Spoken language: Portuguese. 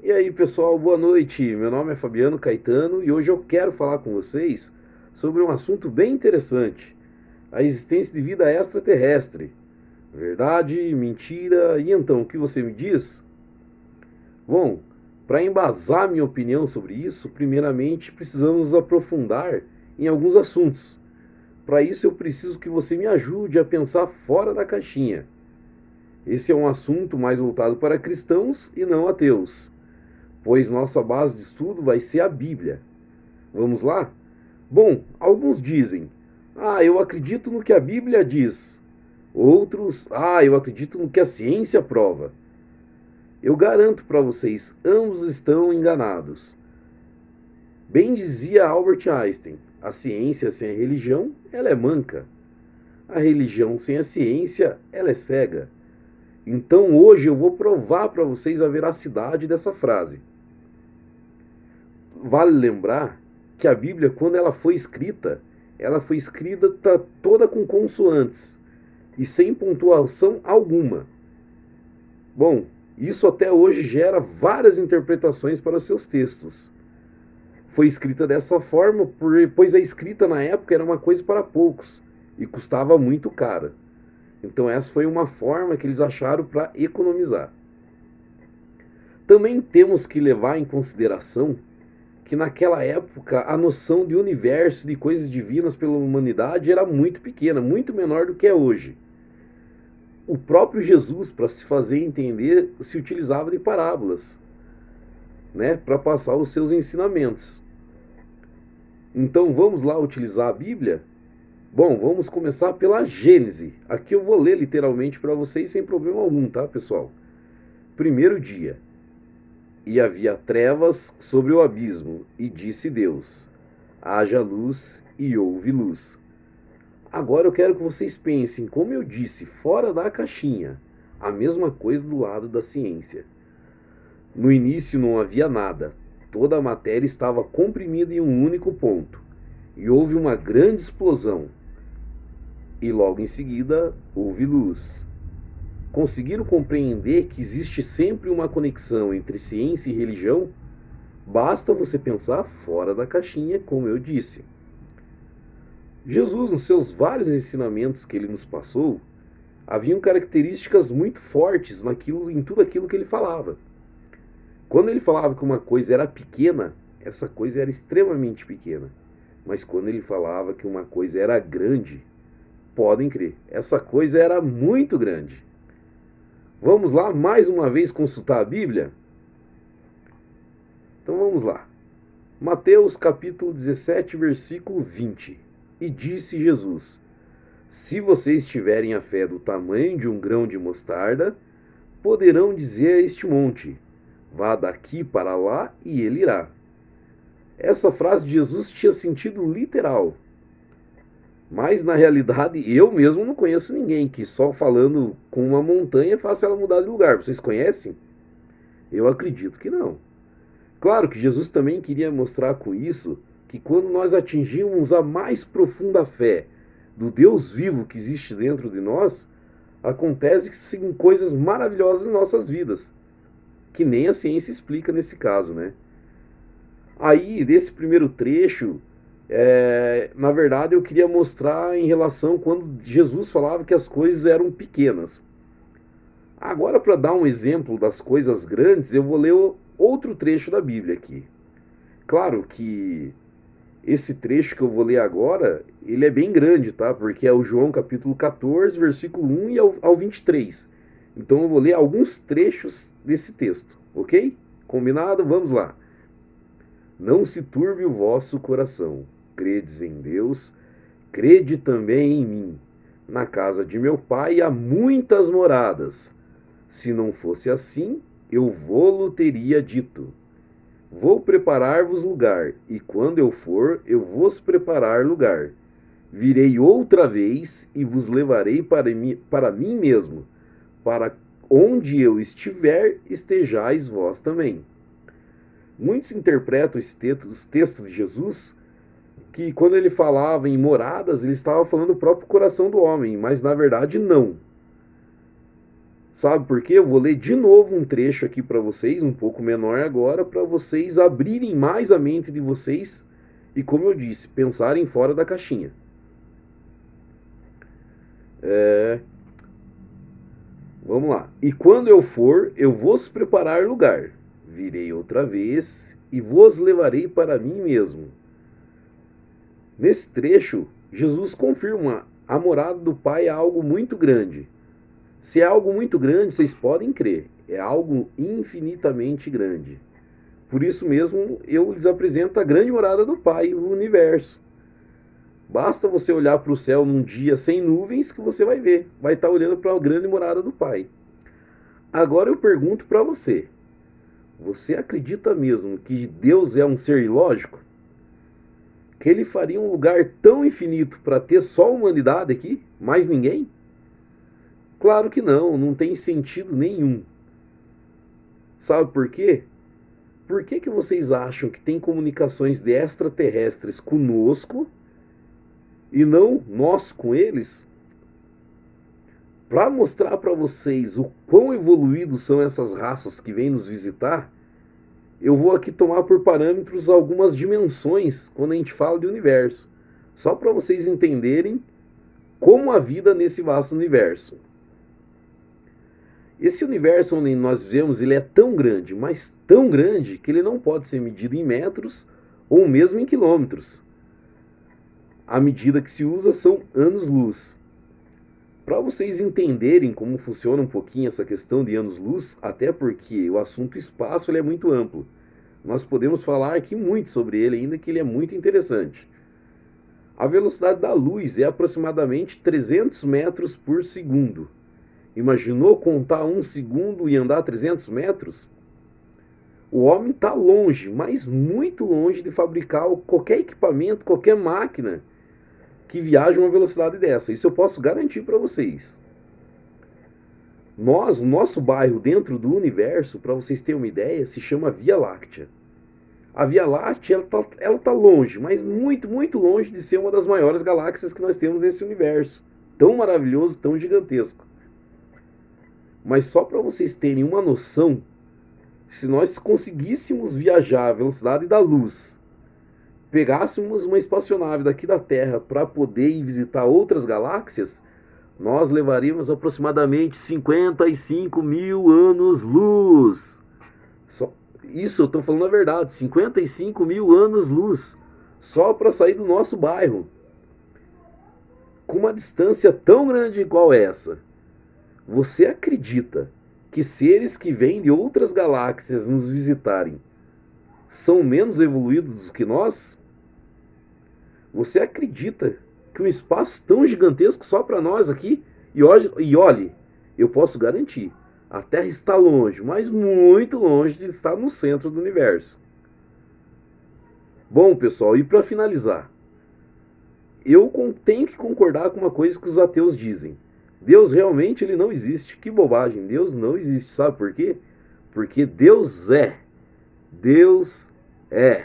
E aí, pessoal, boa noite. Meu nome é Fabiano Caetano e hoje eu quero falar com vocês sobre um assunto bem interessante: a existência de vida extraterrestre. Verdade, mentira, e então, o que você me diz? Bom, para embasar minha opinião sobre isso, primeiramente precisamos nos aprofundar em alguns assuntos. Para isso, eu preciso que você me ajude a pensar fora da caixinha. Esse é um assunto mais voltado para cristãos e não ateus, pois nossa base de estudo vai ser a Bíblia. Vamos lá? Bom, alguns dizem: eu acredito no que a Bíblia diz. Outros: eu acredito no que a ciência prova. Eu garanto para vocês, ambos estão enganados. Bem dizia Albert Einstein: a ciência sem a religião, ela é manca. A religião sem a ciência, ela é cega. Então hoje eu vou provar para vocês a veracidade dessa frase. Vale lembrar que a Bíblia, quando ela foi escrita toda com consoantes e sem pontuação alguma. Bom, isso até hoje gera várias interpretações para os seus textos. Foi escrita dessa forma, pois a escrita na época era uma coisa para poucos e custava muito cara. Então essa foi uma forma que eles acharam para economizar. Também temos que levar em consideração que naquela época a noção de universo, de coisas divinas pela humanidade era muito pequena, muito menor do que é hoje. O próprio Jesus, para se fazer entender, se utilizava de parábolas, né, para passar os seus ensinamentos. Então vamos lá utilizar a Bíblia? Bom, vamos começar pela Gênese. Aqui eu vou ler literalmente para vocês sem problema algum, tá, pessoal? Primeiro dia. E havia trevas sobre o abismo, e disse Deus: haja luz, e houve luz. Agora eu quero que vocês pensem, como eu disse, fora da caixinha. A mesma coisa do lado da ciência. No início não havia nada. Toda a matéria estava comprimida em um único ponto. E houve uma grande explosão. E logo em seguida houve luz. Conseguiram compreender que existe sempre uma conexão entre ciência e religião? Basta você pensar fora da caixinha, como eu disse. Jesus, nos seus vários ensinamentos que ele nos passou, haviam características muito fortes em tudo aquilo que ele falava. Quando ele falava que uma coisa era pequena, essa coisa era extremamente pequena. Mas quando ele falava que uma coisa era grande, podem crer, essa coisa era muito grande. Vamos lá mais uma vez consultar a Bíblia? Então vamos lá. Mateus capítulo 17, versículo 20. E disse Jesus: se vocês tiverem a fé do tamanho de um grão de mostarda, poderão dizer a este monte: vá daqui para lá, e ele irá. Essa frase de Jesus tinha sentido literal. Mas na realidade eu mesmo não conheço ninguém que só falando com uma montanha faça ela mudar de lugar. Vocês conhecem? Eu acredito que não. Claro que Jesus também queria mostrar com isso que quando nós atingimos a mais profunda fé do Deus vivo que existe dentro de nós, acontecem coisas maravilhosas em nossas vidas, que nem a ciência explica nesse caso, né? Aí, nesse primeiro trecho, na verdade eu queria mostrar em relação quando Jesus falava que as coisas eram pequenas. Agora, para dar um exemplo das coisas grandes, eu vou ler outro trecho da Bíblia aqui. Claro que esse trecho que eu vou ler agora, ele é bem grande, tá? Porque é o João capítulo 14, versículo 1 e ao 23. Então eu vou ler alguns trechos desse texto, ok? Combinado? Vamos lá. Não se turbe o vosso coração. Credes em Deus, crede também em mim. Na casa de meu pai há muitas moradas. Se não fosse assim, eu vô-lo teria dito. Vou preparar-vos lugar, e quando eu for, eu vos preparar lugar. Virei outra vez e vos levarei para mim mesmo, para onde eu estiver, estejais vós também. Muitos interpretam os textos de Jesus que quando ele falava em moradas, ele estava falando do próprio coração do homem, mas na verdade não. Sabe por quê? Eu vou ler de novo um trecho aqui para vocês, um pouco menor agora, para vocês abrirem mais a mente de vocês e, como eu disse, pensarem fora da caixinha. Vamos lá. E quando eu for, eu vos preparar lugar. Virei outra vez e vos levarei para mim mesmo. Nesse trecho, Jesus confirma a morada do Pai é algo muito grande. Se é algo muito grande, vocês podem crer, é algo infinitamente grande. Por isso mesmo, eu lhes apresento a grande morada do Pai, o universo. Basta você olhar para o céu num dia sem nuvens que você vai ver, vai estar olhando para a grande morada do Pai. Agora eu pergunto para você, você acredita mesmo que Deus é um ser ilógico? Que ele faria um lugar tão infinito para ter só a humanidade aqui? Mais ninguém? Claro que não, não tem sentido nenhum. Sabe por quê? Por que vocês acham que tem comunicações de extraterrestres conosco e não nós com eles? Para mostrar para vocês o quão evoluídos são essas raças que vêm nos visitar, eu vou aqui tomar por parâmetros algumas dimensões quando a gente fala de universo, só para vocês entenderem como a vida nesse vasto universo. Esse universo onde nós vivemos, ele é tão grande, mas tão grande, que ele não pode ser medido em metros ou mesmo em quilômetros. A medida que se usa são anos-luz. Para vocês entenderem como funciona um pouquinho essa questão de anos-luz, até porque o assunto espaço ele é muito amplo. Nós podemos falar aqui muito sobre ele ainda, que ele é muito interessante. A velocidade da luz é aproximadamente 300 metros por segundo. Imaginou contar um segundo e andar 300 metros? O homem está longe, mas muito longe de fabricar qualquer equipamento, qualquer máquina que viaje uma velocidade dessa. Isso eu posso garantir para vocês. O nosso bairro dentro do universo, para vocês terem uma ideia, se chama Via Láctea. A Via Láctea, ela tá longe, mas muito, muito longe de ser uma das maiores galáxias que nós temos nesse universo. Tão maravilhoso, tão gigantesco. Mas só para vocês terem uma noção, se nós conseguíssemos viajar à velocidade da luz, pegássemos uma espaçonave daqui da Terra para poder ir visitar outras galáxias, nós levaríamos aproximadamente 55 mil anos-luz. Isso eu estou falando a verdade, 55 mil anos-luz, só para sair do nosso bairro. Com uma distância tão grande igual essa, você acredita que seres que vêm de outras galáxias nos visitarem são menos evoluídos do que nós? Você acredita que um espaço tão gigantesco só para nós aqui? E olhe, eu posso garantir, a Terra está longe, mas muito longe de estar no centro do universo. Bom, pessoal, e para finalizar, eu tenho que concordar com uma coisa que os ateus dizem. Deus realmente ele não existe. Que bobagem, Deus não existe. Sabe por quê? Porque Deus é. Deus é.